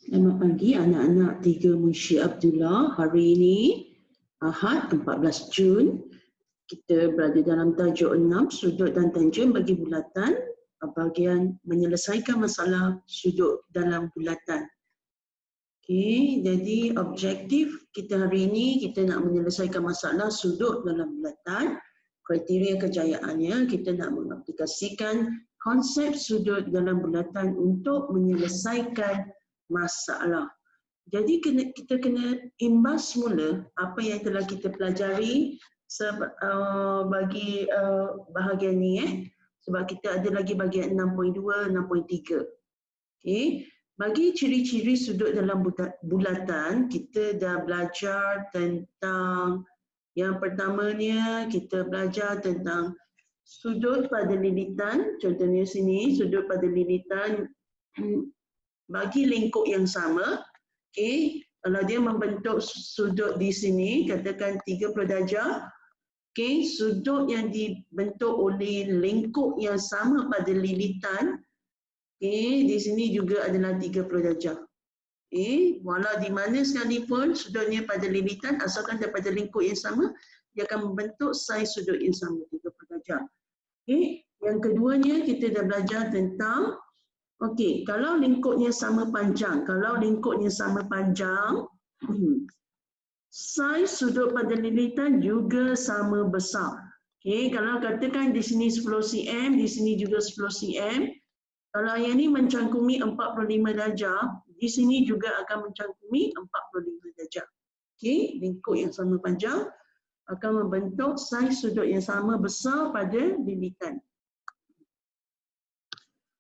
Selamat pagi anak-anak 3 Munshi Abdullah. Hari ini Ahad 14 Jun. Kita berada dalam tajuk 6 sudut dan tangent bagi bulatan, bahagian menyelesaikan masalah sudut dalam bulatan. Okey, jadi objektif kita hari ini kita nak menyelesaikan masalah sudut dalam bulatan. Kriteria kejayaannya kita nak mengaplikasikan konsep sudut dalam bulatan untuk menyelesaikan masalah. Jadi kita kena imbas semula apa yang telah kita pelajari bagi bahagian ni sebab kita ada lagi bahagian 6.2, 6.3. Okey, bagi ciri-ciri sudut dalam bulatan kita dah belajar tentang yang pertamanya kita belajar tentang sudut pada lilitan. Contohnya sini sudut pada lilitan bagi lingkup yang sama. Okey, kalau dia membentuk sudut di sini, katakan 30 darjah. Okey, sudut yang dibentuk oleh lingkup yang sama pada lilitan, okey, di sini juga adalah 30 darjah. Okey, walau di mana sekalipun sudutnya pada lilitan, asalkan daripada lingkup yang sama, dia akan membentuk saiz sudut yang sama, 30 darjah. Okey, yang keduanya kita dah belajar tentang okey, kalau lingkupnya sama panjang, saiz sudut pada lilitan juga sama besar. Okey, kalau katakan di sini 10 cm, di sini juga 10 cm, kalau yang ni mencangkumi 45 darjah, di sini juga akan mencangkumi 45 darjah. Okey, lingkup yang sama panjang akan membentuk saiz sudut yang sama besar pada lilitan.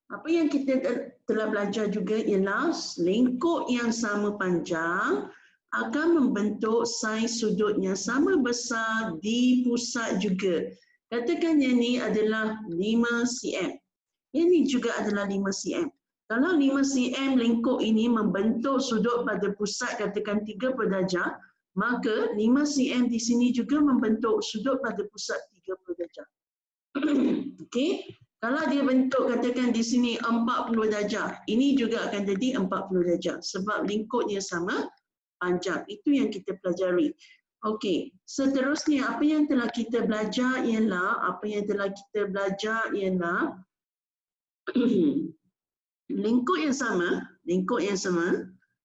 Apa yang kita telah belajar juga ialah lingkup yang sama panjang akan membentuk saiz sudut yang sama besar di pusat juga. Katakan yang ni adalah 5 cm. Yang ni juga adalah 5 cm. Kalau 5 cm lingkup ini membentuk sudut pada pusat katakan 30 darjah, maka 5 cm di sini juga membentuk sudut pada pusat 30 darjah. Okey. Kalau dia bentuk katakan di sini 40 darjah, ini juga akan jadi 40 darjah sebab lingkupnya sama panjang. Itu yang kita pelajari. Okey, seterusnya apa yang telah kita belajar ialah lingkup yang sama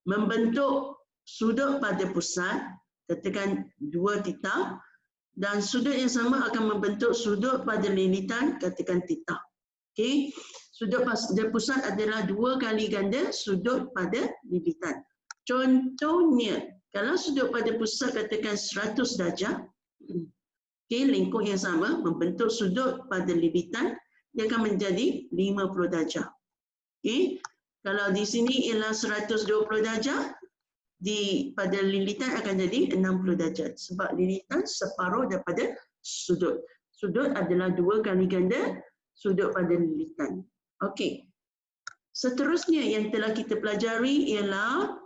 membentuk sudut pada pusat, katakan 2 theta, dan sudut yang sama akan membentuk sudut pada lilitan, katakan theta. Okey, sudut pada pusat adalah 2 kali ganda sudut pada lilitan. Contohnya, kalau sudut pada pusat katakan 100 darjah, okey, lingkup yang sama membentuk sudut pada lilitan, dia akan menjadi 50 darjah. Okey, kalau di sini ialah 120 darjah, pada lilitan akan jadi 60 darjah sebab lilitan separuh daripada sudut. Sudut adalah 2 kali ganda sudut pada lilitan. Okey. Seterusnya yang telah kita pelajari ialah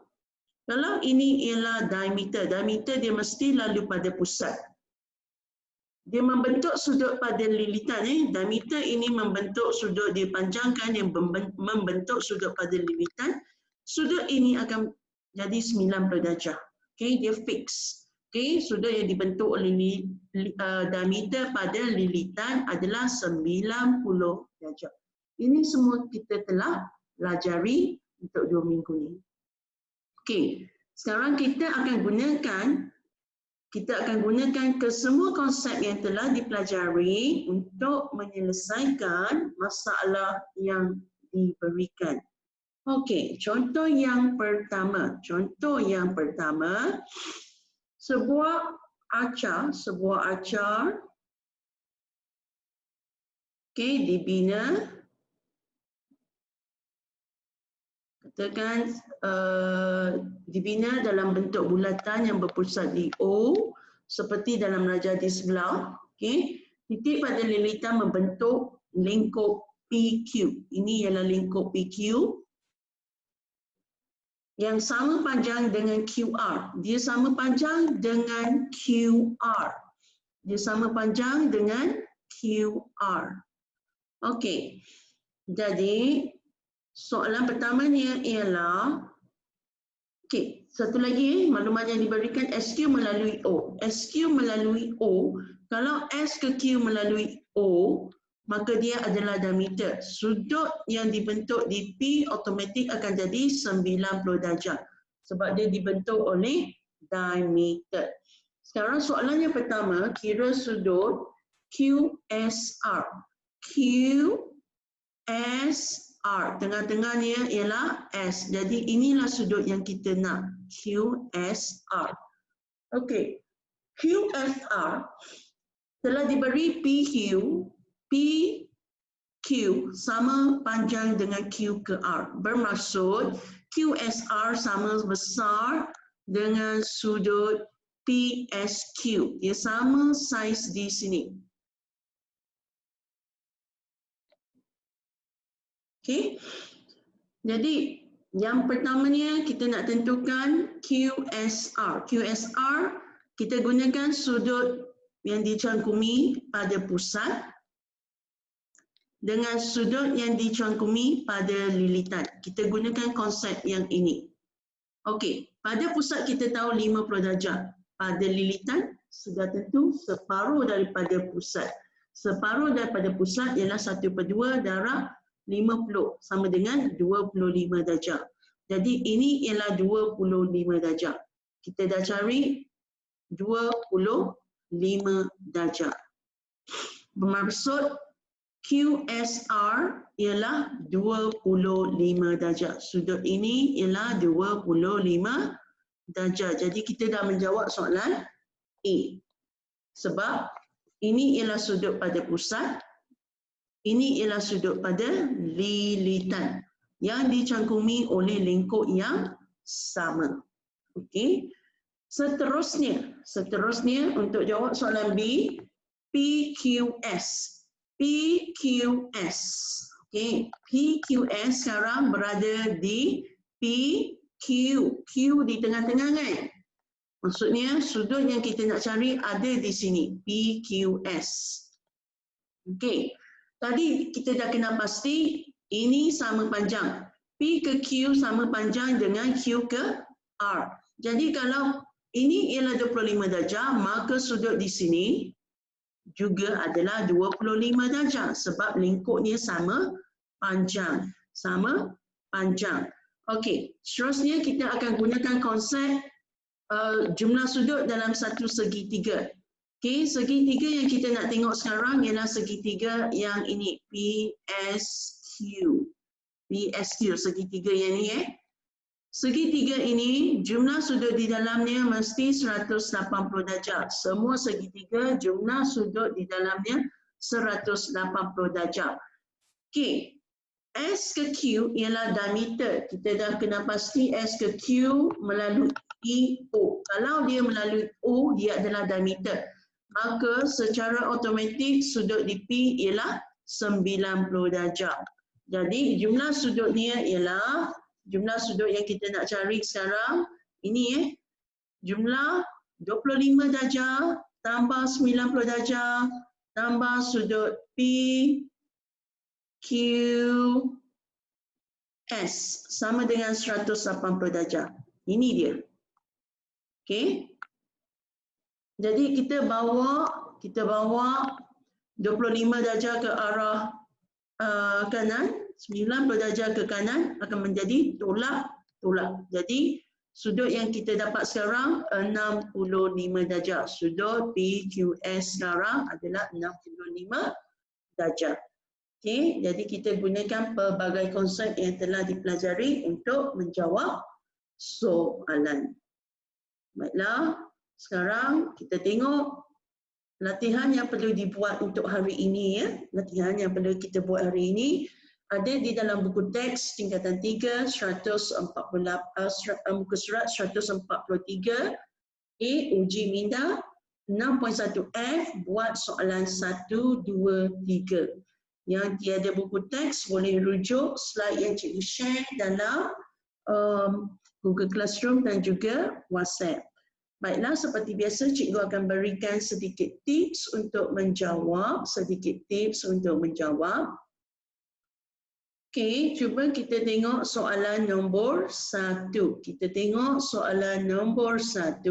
kalau ini ialah diameter. Diameter dia mesti lalu pada pusat. Dia membentuk sudut pada lilitan. Diameter ini membentuk sudut, dia panjangkan yang membentuk sudut pada lilitan. Sudut ini akan jadi 90 darjah. Okey, dia fix. Okey, sudut yang dibentuk oleh diameter pada lilitan adalah 90 darjah. Ini semua kita telah pelajari untuk 2 minggu ni. Okey, sekarang kita akan gunakan kesemua konsep yang telah dipelajari untuk menyelesaikan masalah yang diberikan. Okey, contoh yang pertama. Sebuah acar okey, dibina katakan dibina dalam bentuk bulatan yang berpusat di O seperti dalam rajah di sebelah. Okey, titik pada lilitan membentuk lingkup PQ. Ini ialah lingkup PQ yang sama panjang dengan QR. Dia sama panjang dengan QR. Okey. Jadi soalan pertamanya ialah Okey, satu lagi maklumat yang diberikan SQ melalui O. SQ melalui O, kalau S ke Q melalui O, maka dia adalah diameter. Sudut yang dibentuk di P automatik akan jadi 90 darjah. Sebab dia dibentuk oleh diameter. Sekarang soalan yang pertama, kira sudut QSR. QSR, tengah-tengahnya ialah S. Jadi inilah sudut yang kita nak, QSR. Okey, QSR telah diberi PQ, PQ sama panjang dengan Q ke R. Bermaksud QSR sama besar dengan sudut PSQ. Dia sama saiz di sini. Okey. Jadi yang pertamanya kita nak tentukan QSR. QSR kita gunakan sudut yang dicangkumi pada pusat dengan sudut yang dicangkumi pada lilitan. Kita gunakan konsep yang ini. Okey, pada pusat kita tahu 50 darjah. Pada lilitan sudah tentu separuh daripada pusat. Separuh daripada pusat ialah 1/2 darab 50 sama dengan 25 darjah. Jadi ini ialah 25 darjah. Kita dah cari 25 darjah. Bermaksud QSR ialah 25 darjah. Sudut ini ialah 25 darjah. Jadi kita dah menjawab soalan A. Sebab ini ialah sudut pada pusat, ini ialah sudut pada lilitan yang dicangkumi oleh lingkup yang sama. Okey. Seterusnya untuk jawab soalan B, PQS. PQS. Okey, PQS sekarang berada di PQ. Q di tengah-tengah kan? Maksudnya sudut yang kita nak cari ada di sini, PQS. Okey. Tadi kita dah kena pasti ini sama panjang. P ke Q sama panjang dengan Q ke R. Jadi kalau ini ialah 25 darjah, maka sudut di sini juga adalah 25 darjah sebab lingkupnya sama panjang. Sama panjang. Okey, seterusnya kita akan gunakan konsep jumlah sudut dalam satu segitiga. Okey, segitiga yang kita nak tengok sekarang ialah segitiga yang ini, PSQ. PSQ, segitiga yang ni Segitiga ini jumlah sudut di dalamnya mesti 180 darjah. Semua segitiga jumlah sudut di dalamnya 180 darjah. Okey. S ke Q ialah diameter. Kita dah kena pasti S ke Q melalui O. Kalau dia melalui O, dia adalah diameter. Maka secara automatik sudut di P ialah 90 darjah. Jadi jumlah sudutnya ialah jumlah sudut yang kita nak cari sekarang ini jumlah 25 darjah tambah 90 darjah tambah sudut P Q S sama dengan 180 darjah. Ini dia. Okey. Jadi kita bawa 25 darjah ke arah kanan, 90 darjah ke kanan akan menjadi tolak. Jadi sudut yang kita dapat sekarang 65 darjah. Sudut PQS sekarang adalah 65 darjah. Okey, jadi kita gunakan pelbagai konsep yang telah dipelajari untuk menjawab soalan. Baiklah, sekarang kita tengok latihan yang perlu dibuat untuk hari ini Latihan yang perlu kita buat hari ini ada di dalam buku teks tingkatan 3 muka surat 143 uji minda 6.1F buat soalan 1, 2, 3. Yang tiada buku teks boleh rujuk slide yang cikgu share dalam Google Classroom dan juga WhatsApp. Baiklah, seperti biasa cikgu akan berikan sedikit tips untuk menjawab. Okey, cuba kita tengok soalan nombor 1. Kita tengok soalan nombor 1.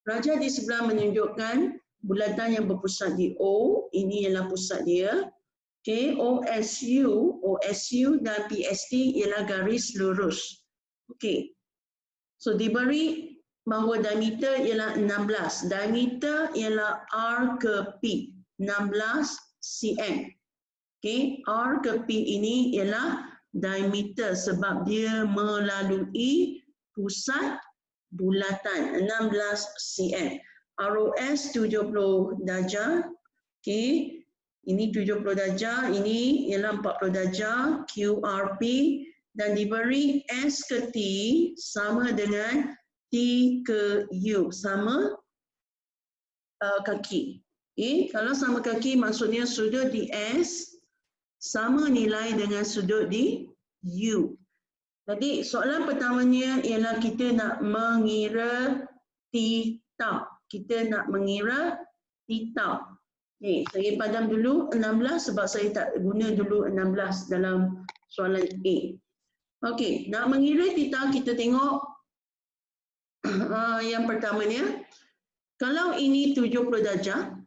Raja di sebelah menunjukkan bulatan yang berpusat di O. Ini ialah pusat dia. Okey, OSU dan PST ialah garis lurus. Okey. So diberi bahawa diameter ialah 16. Diameter ialah R ke P. 16 cm. Okey, R ke P ini ialah diameter sebab dia melalui pusat bulatan 16 cm. ROS 70 darjah. Okey, ini 70 darjah, ini ialah 40 darjah. QRP dan diberi S ke T sama dengan T ke U, sama kaki. Okay. Kalau sama kaki maksudnya sudut di S sama nilai dengan sudut di U. Jadi soalan pertamanya ialah kita nak mengira theta. Kita nak mengira theta. Okay, saya padam dulu 16 sebab saya tak guna dulu 16 dalam soalan A. Okey, nak mengira theta kita tengok yang pertamanya. Kalau ini 70 darjah,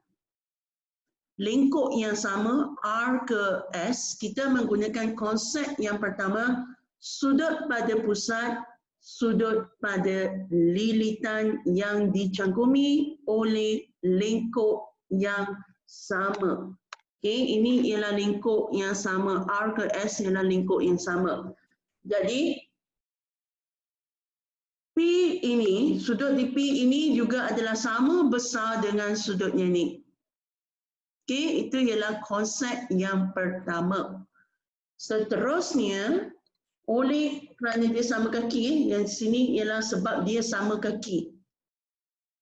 lingkup yang sama R ke S, kita menggunakan konsep yang pertama, sudut pada pusat, sudut pada lilitan yang dicangkumi oleh lingkup yang sama. Okay, ini ialah lingkup yang sama, R ke S ialah lingkup yang sama. Jadi P ini, sudut di P ini juga adalah sama besar dengan sudutnya ni. Okey, itu ialah konsep yang pertama. Seterusnya, oleh kerana dia sama kaki, yang sini ialah sebab dia sama kaki.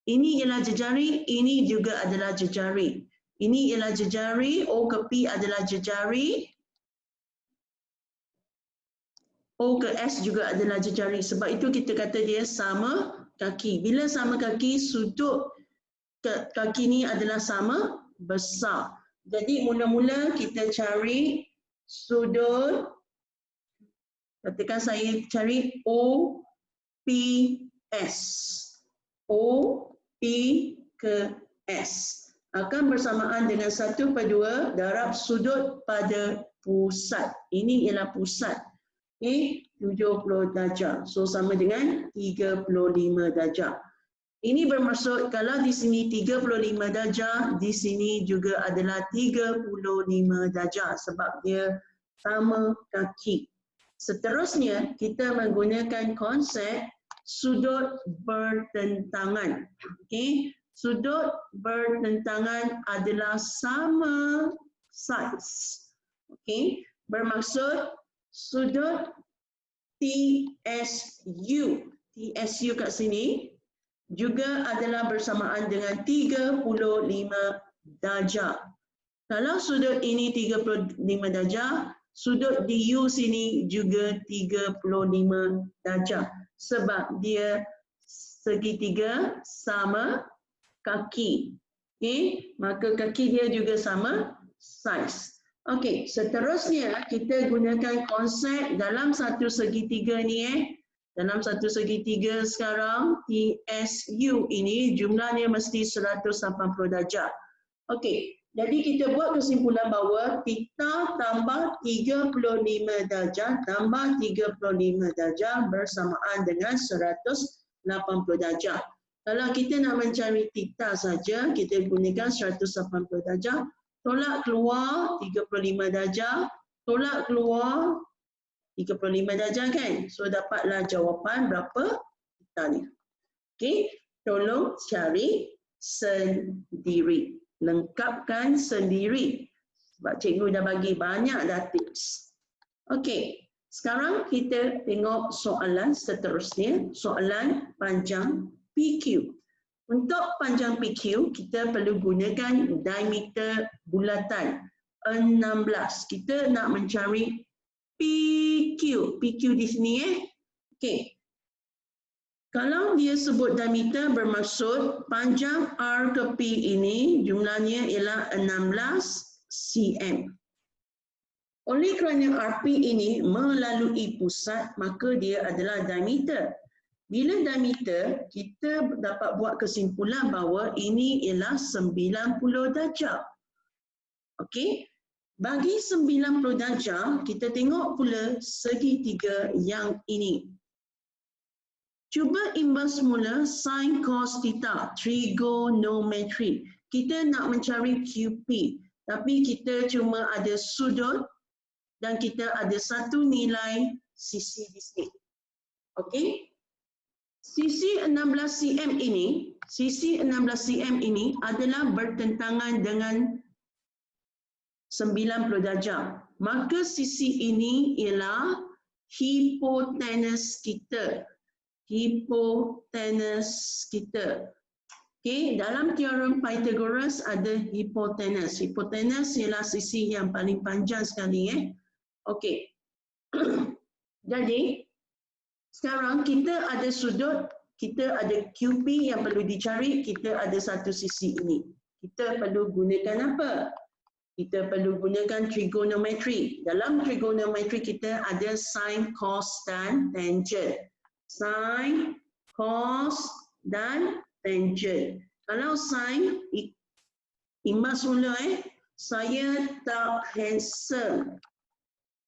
Ini ialah jejari, ini juga adalah jejari. Ini ialah jejari, O ke P adalah jejari. O ke S juga adalah jejari. Sebab itu kita kata dia sama kaki. Bila sama kaki, sudut kaki ni adalah sama besar. Jadi mula-mula kita cari sudut, katakan saya cari OPS. O, P ke S. Akan bersamaan dengan 1/2 darab sudut pada pusat. Ini ialah pusat. Okay, 70 darjah. So sama dengan 35 darjah. Ini bermaksud kalau di sini 35 darjah, di sini juga adalah 35 darjah sebab dia sama kaki. Seterusnya, kita menggunakan konsep sudut bertentangan. Okay. Sudut bertentangan adalah sama saiz. Okay. Bermaksud sudut TSU. TSU kat sini juga adalah bersamaan dengan 35 darjah. Kalau sudut ini 35 darjah, sudut di U sini juga 35 darjah. Sebab dia segitiga sama kaki. Okay? Maka kaki dia juga sama saiz. Okey, seterusnya kita gunakan konsep dalam satu segitiga ni Dalam satu segitiga sekarang, TSU ini jumlahnya mesti 180 darjah. Okey, jadi kita buat kesimpulan bahawa theta tambah 35 darjah tambah 35 darjah bersamaan dengan 180 darjah. Kalau kita nak mencari theta saja, kita gunakan 180 darjah, tolak keluar 35 darjah, tolak keluar 35 darjah kan? So dapatlah jawapan berapa theta ni. Okey, tolong cari sendiri. Lengkapkan sendiri. Sebab cikgu dah bagi banyak dah tips. Okey, sekarang kita tengok soalan seterusnya. Soalan panjang PQ. Untuk panjang PQ, kita perlu gunakan diameter bulatan 16. Kita nak mencari PQ. PQ di sini Okey. Kalau dia sebut diameter bermaksud panjang R ke P ini jumlahnya ialah 16 cm. Oleh kerana RP ini melalui pusat, maka dia adalah diameter. Bila diameter, kita dapat buat kesimpulan bahawa ini ialah 90 darjah. Okey. Bagi 90 darjah, kita tengok pula segitiga yang ini. Cuba imbas semula sin cos theta, trigonometry. Kita nak mencari QP, tapi kita cuma ada sudut dan kita ada satu nilai sisi di sini. Okey. Sisi 16 cm ini adalah bertentangan dengan 90 darjah. Maka sisi ini ialah hipotenus kita. Hipotenus kita. Okey, dalam teorem Pythagoras ada hipotenus. Hipotenus ialah sisi yang paling panjang sekali. Okey. Jadi, sekarang kita ada sudut, kita ada QP yang perlu dicari, kita ada satu sisi ini. Kita perlu gunakan apa? Kita perlu gunakan trigonometry. Dalam trigonometry kita ada sin, cos dan tangent. Sin, cos dan tangent. Kalau sin, imbas mula saya tak handsome.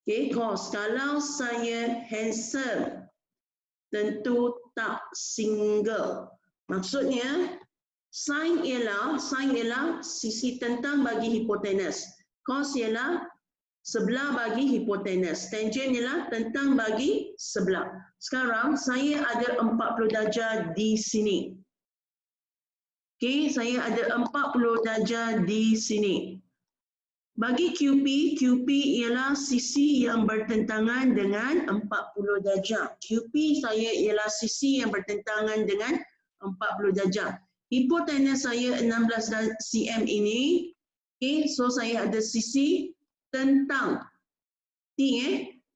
Okay, cos. Kalau saya handsome, tentu tak single. Maksudnya, sin ialah sisi tentang bagi hipotenus. Cos ialah sebelah bagi hipotenus. Tangent ialah tentang bagi sebelah. Sekarang, saya ada 40 darjah di sini. Okay, saya ada 40 darjah di sini. Bagi QP, QP ialah sisi yang bertentangan dengan 40 darjah. QP saya ialah sisi yang bertentangan dengan 40 darjah. Hipotenus saya 16 cm ini. Okay, so saya ada sisi tentang T.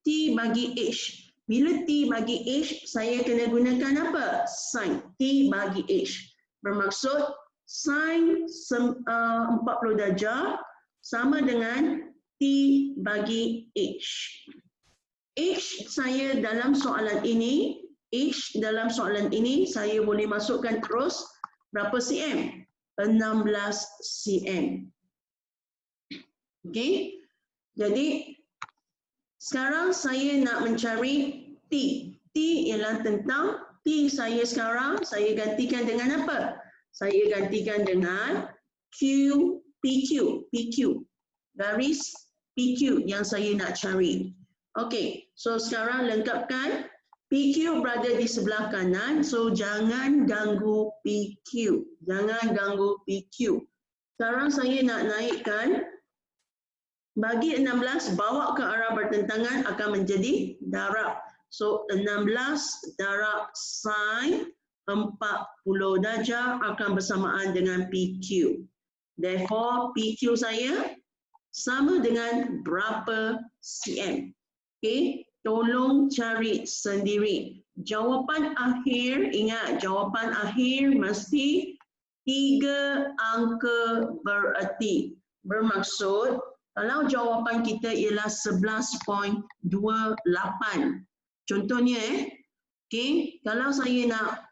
T bagi H. Bila T bagi H, saya kena gunakan apa? Sin. T bagi H. Bermaksud sin 40 darjah sama dengan T bagi H. H saya dalam soalan ini, saya boleh masukkan terus berapa cm? 16 cm. Okey. Jadi sekarang saya nak mencari T. T ialah tentang T saya sekarang saya gantikan dengan apa? Saya gantikan dengan PQ, garis PQ yang saya nak cari. Okey, so sekarang lengkapkan. PQ berada di sebelah kanan, so jangan ganggu PQ. Jangan ganggu PQ. Sekarang saya nak naikkan, bagi 16, bawa ke arah bertentangan akan menjadi darab. So 16 darab sin 40 darjah akan bersamaan dengan PQ. Therefore, PQ saya sama dengan berapa cm. Okey, tolong cari sendiri. Jawapan akhir, ingat jawapan akhir mesti 3 angka bererti. Bermaksud, kalau jawapan kita ialah 11.28. Contohnya, okey, kalau saya nak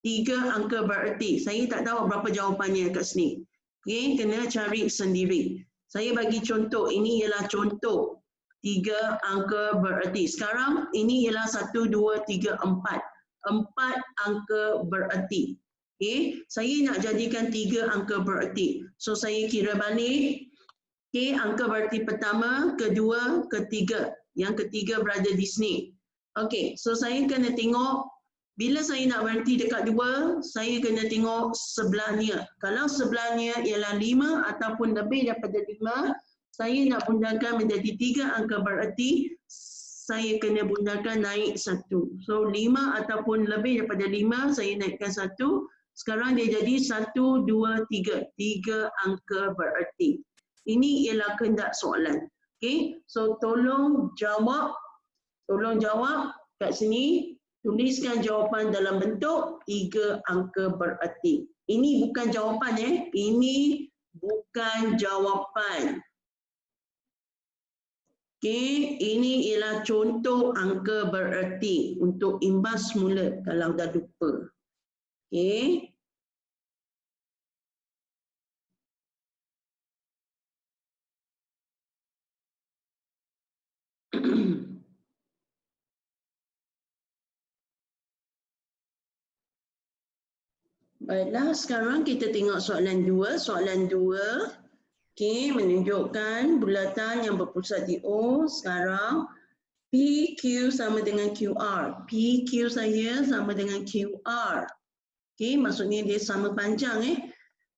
3 angka bererti, saya tak tahu berapa jawapannya kat sini. Okey, kena cari sendiri. Saya bagi contoh, ini ialah contoh 3 angka bererti. Sekarang ini ialah 1, 2, 3, 4. 4 angka bererti. Okey, saya nak jadikan 3 angka bererti. So saya kira balik. Okey, angka bererti pertama, kedua, ketiga. Yang ketiga berada di sini. Okey, so saya kena tengok. Bila saya nak berhenti dekat 2, saya kena tengok sebelahnya. Kalau sebelahnya ialah 5 ataupun lebih daripada 5, saya nak bundakan menjadi 3 angka bererti, saya kena bundakan naik 1. So 5 ataupun lebih daripada 5, saya naikkan 1. Sekarang dia jadi 1, 2, 3. 3 angka bererti. Ini ialah kehendak soalan. Okay, so tolong jawab kat sini. Tuliskan jawapan dalam bentuk 3 angka bererti. Ini bukan jawapan Ini bukan jawapan. Okey, ini ialah contoh angka bererti untuk imbas semula kalau dah lupa. Okey. Baiklah, sekarang kita tengok soalan 2. Soalan 2, okey, menunjukkan bulatan yang berpusat di O. Sekarang PQ sama dengan QR. PQ saya sama dengan QR. Okey, maksudnya dia sama panjang.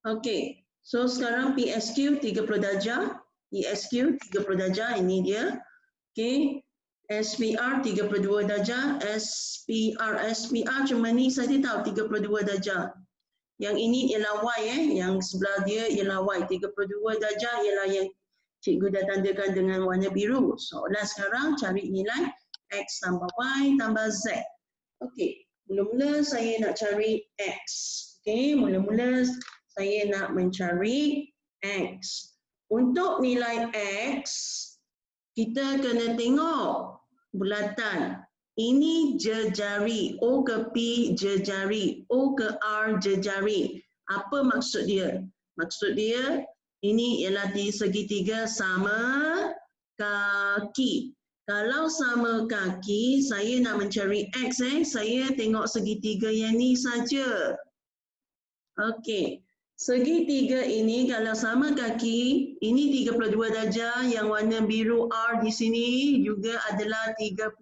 Okey, so sekarang PSQ 30 darjah. PSQ 30 darjah, ini dia. Okey, SPR 32 darjah. SPR cuma ni saja tahu 32 darjah. Yang ini ialah Y, yang sebelah dia ialah Y. 32 darjah ialah yang cikgu dah tandakan dengan warna biru. Soalan sekarang cari nilai X tambah Y tambah Z. Okey, mula-mula saya nak cari X. Okey, mula-mula saya nak mencari X. Untuk nilai X, kita kena tengok bulatan. Ini jejari, O ke P jejari, O ke R jejari. Apa maksud dia? Maksud dia ini ialah di segitiga sama kaki. Kalau sama kaki, saya nak mencari X. Saya tengok segitiga yang ni saja. Okey. Segitiga ini kalau sama kaki, ini 32 darjah, yang warna biru R di sini juga adalah 32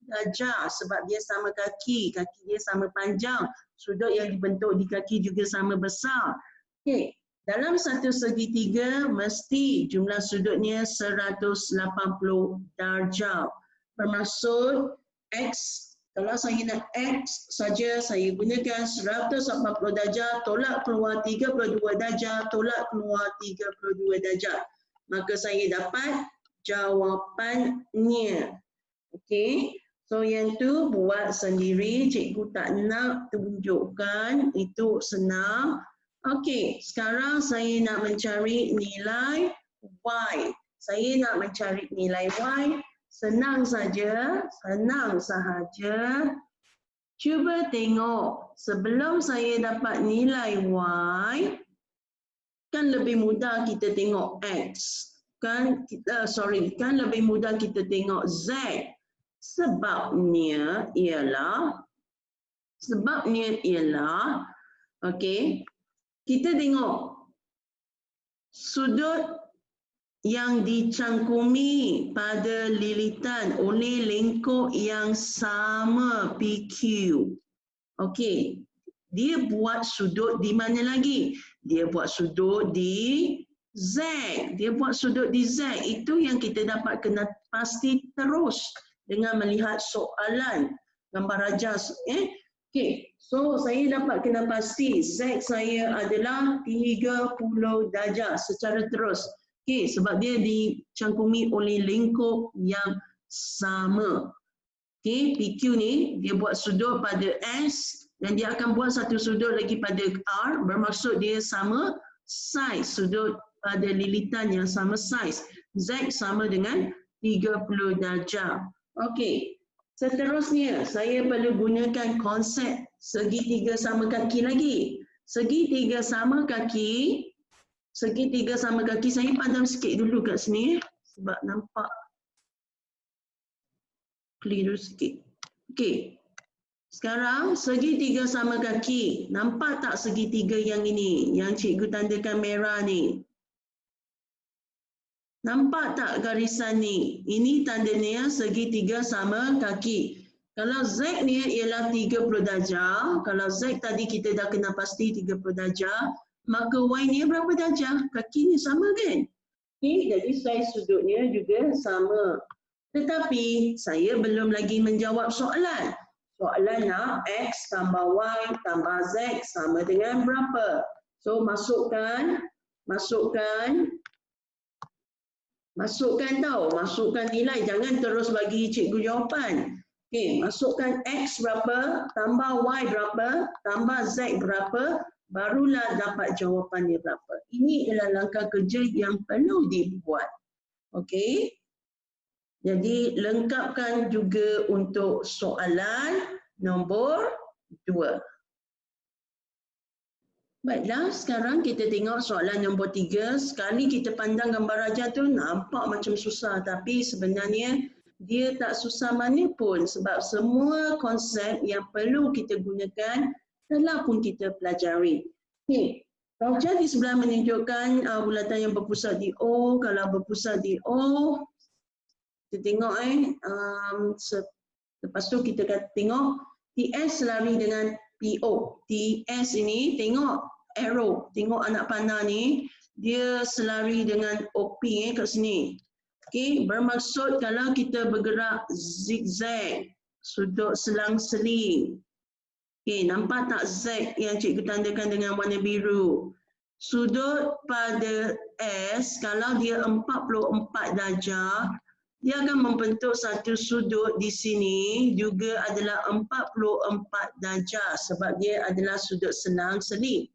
darjah sebab dia sama kaki dia sama panjang, sudut yang dibentuk di kaki juga sama besar. Okey, dalam satu segitiga mesti jumlah sudutnya 180 darjah. Bermaksud X, kalau saya nak X saja, saya gunakan 180 darjah, tolak keluar 32 darjah, tolak keluar 32 darjah. Maka saya dapat jawapannya. Okey, so yang tu buat sendiri, cikgu tak nak tunjukkan, itu senang. Okey, sekarang saya nak mencari nilai Y. Saya nak mencari nilai Y. Senang saja. Cuba tengok, sebelum saya dapat nilai Y, kan lebih mudah kita tengok X. Kan lebih mudah kita tengok Z. Sebabnya ialah, okey, kita tengok sudut yang dicangkumi pada lilitan oleh lengkuk yang sama PQ. Okey, dia buat sudut di mana lagi? Dia buat sudut di Z. Dia buat sudut di Z. Itu yang kita dapat kena pasti terus dengan melihat soalan gambar rajas. Okey, so saya dapat kena pasti Z saya adalah 30 darjah secara terus. Okey, sebab dia dicangkumi oleh lengkuk yang sama. Okey, PQ ni dia buat sudut pada S dan dia akan buat satu sudut lagi pada R, bermaksud dia sama saiz, sudut pada lilitan yang sama saiz. Z sama dengan 30 darjah. Okey, seterusnya saya perlu gunakan konsep segitiga sama kaki lagi. Segitiga sama kaki saya padam sikit dulu kat sini sebab nampak keliru sikit. Okey. Sekarang segitiga sama kaki. Nampak tak segitiga yang ini? Yang cikgu tandakan merah ni. Nampak tak garisan ni? Ini tandanya segitiga sama kaki. Kalau Z ni ialah 30 darjah, kalau Z tadi kita dah kena pasti 30 darjah, maka Y ni berapa darjah? Kaki ni sama kan? Okay, jadi saiz sudutnya juga sama. Tetapi saya belum lagi menjawab soalan. Soalan nak X tambah Y tambah Z sama dengan berapa? So masukkan nilai, jangan terus bagi cikgu jawapan. Okey, masukkan X berapa, tambah Y berapa, tambah Z berapa, barulah dapat jawapannya berapa. Ini adalah langkah kerja yang perlu dibuat. Okey. Jadi lengkapkan juga untuk soalan nombor 2. Baiklah, sekarang kita tengok soalan nombor 3. Sekali kita pandang gambar raja tu nampak macam susah, tapi sebenarnya dia tak susah mana pun sebab semua konsep yang perlu kita gunakan telah pun kita pelajari. Okay. Raja di sebelah menunjukkan bulatan yang berpusat di O. Kalau berpusat di O, kita tengok lepas tu kita tengok TS lari dengan PO. TS ini tengok arrow, tengok anak panah ni, dia selari dengan OP kat sini. Okey, bermaksud kalau kita bergerak zigzag, sudut selang-seling. Okey, nampak tak Z yang cikgu tandakan dengan warna biru? Sudut pada S, kalau dia 44 darjah, dia akan membentuk satu sudut di sini juga adalah 44 darjah sebab dia adalah sudut selang-seling.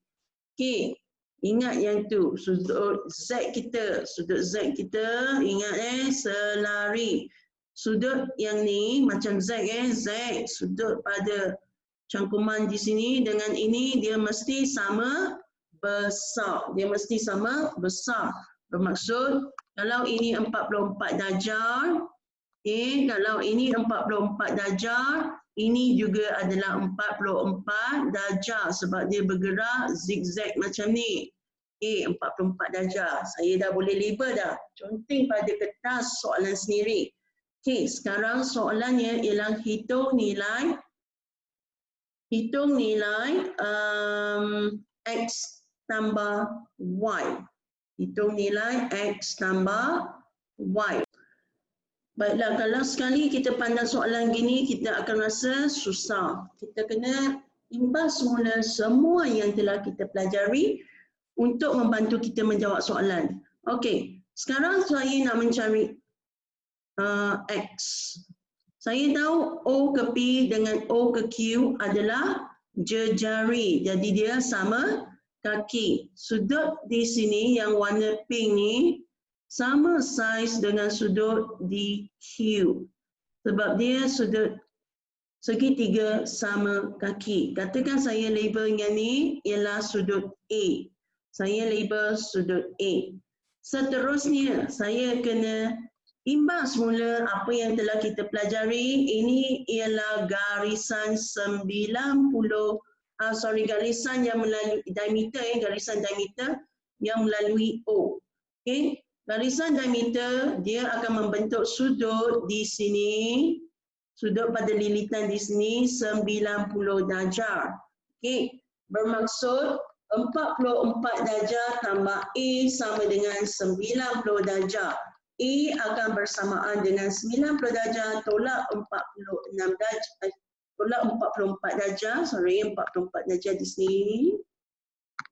Okey, ingat yang tu, sudut Z kita, ingat selari. Sudut yang ni macam Z Z, sudut pada cangkuman di sini dengan ini dia mesti sama besar. Bermaksud kalau ini 44 darjah, kalau ini 44 darjah, ini juga adalah 44 darjah sebab dia bergerak zigzag macam ni. 44 darjah. Saya dah boleh label dah. Conteng pada kertas soalan sendiri. Sekarang soalannya ialah hitung nilai X tambah Y. Hitung nilai X tambah Y. Baiklah, kalau sekali kita pandang soalan gini, kita akan rasa susah. Kita kena imbas semula semua yang telah kita pelajari untuk membantu kita menjawab soalan. Okey, sekarang saya nak mencari X. Saya tahu O ke P dengan O ke Q adalah jejari. Jadi dia sama kaki. Sudut di sini yang warna pink ni sama saiz dengan sudut di Q. Sebab dia sudut segitiga sama kaki. Katakan saya label yang ni ialah sudut A. Saya label sudut A. Seterusnya saya kena imbas mula apa yang telah kita pelajari. Ini ialah garisan garisan yang melalui diameter, garisan diameter yang melalui O. Okey, garisan diameter dia akan membentuk sudut di sini, sudut pada lilitan di sini 90 darjah. Okey, bermaksud 44 darjah tambah A sama dengan 90 darjah. A akan bersamaan dengan 90 darjah tolak 46 darjah. Tolak 44 darjah, 44 darjah di sini.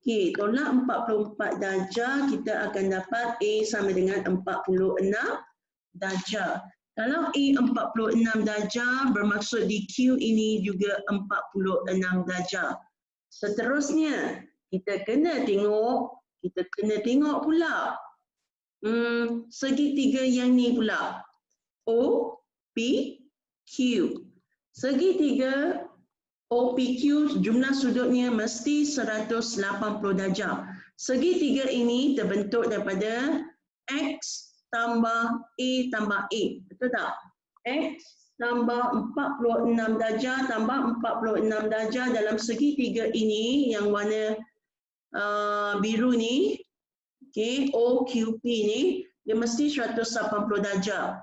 Okey, tolak 44 darjah, kita akan dapat A sama dengan 46 darjah. Kalau A 46 darjah, bermaksud di Q ini juga 46 darjah. Seterusnya, kita kena tengok pula segitiga yang ni pula. O, P, Q. Segitiga OPQ jumlah sudutnya mesti 180 darjah. Segitiga ini terbentuk daripada X tambah A tambah A. Betul tak? X tambah 46 darjah tambah 46 darjah dalam segitiga ini yang warna biru ni. Okey, OQP ni dia mesti 180 darjah.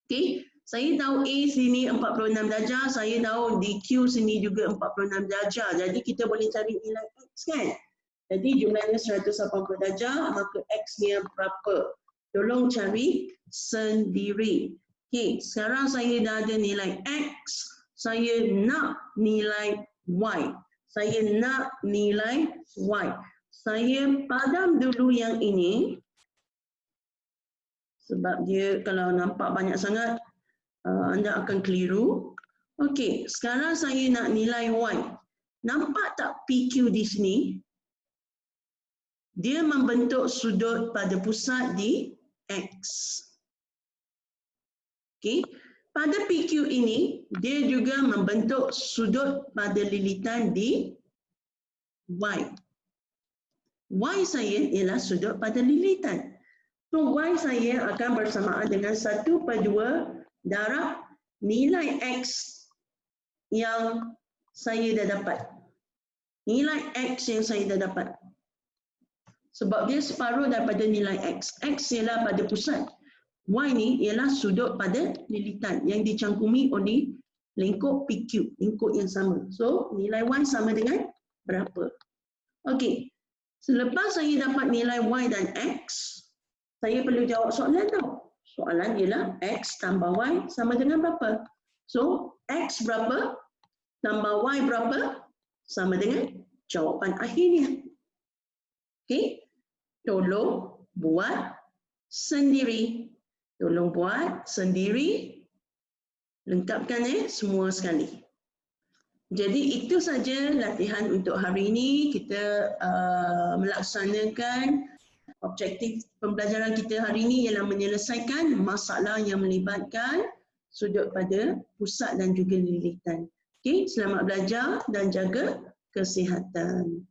Okey, saya tahu A sini 46 darjah, saya tahu di Q sini juga 46 darjah. Jadi kita boleh cari nilai X kan? Jadi jumlahnya 180 darjah, maka X nya berapa? Tolong cari sendiri. Okey, sekarang saya dah ada nilai X, saya nak nilai Y. Saya padam dulu yang ini sebab dia kalau nampak banyak sangat anda akan keliru. Okey, sekarang saya nak nilai Y. Nampak tak PQ di sini? Dia membentuk sudut pada pusat di X. Okey. Pada PQ ini, dia juga membentuk sudut pada lilitan di Y. Y saya ialah sudut pada lilitan. So, Y saya akan bersamaan dengan 1/2 darab nilai X yang saya dah dapat. Nilai X yang saya dah dapat. Sebab dia separuh daripada nilai X. X ialah pada pusat. Y ni ialah sudut pada lilitan yang dicangkumi oleh lingkup PQ, lingkup yang sama. So, nilai Y sama dengan berapa? Okey. Selepas saya dapat nilai Y dan X, saya perlu jawab soalan tau. Soalan ialah X tambah Y sama dengan berapa? So, X berapa tambah Y berapa sama dengan jawapan akhirnya. Okey. Tolong buat sendiri. Tolong buat sendiri. Lengkapkan semua sekali. Jadi itu saja latihan untuk hari ini. Kita melaksanakan objektif pembelajaran kita hari ini ialah menyelesaikan masalah yang melibatkan sudut pada pusat dan juga lilitan. Okey, selamat belajar dan jaga kesihatan.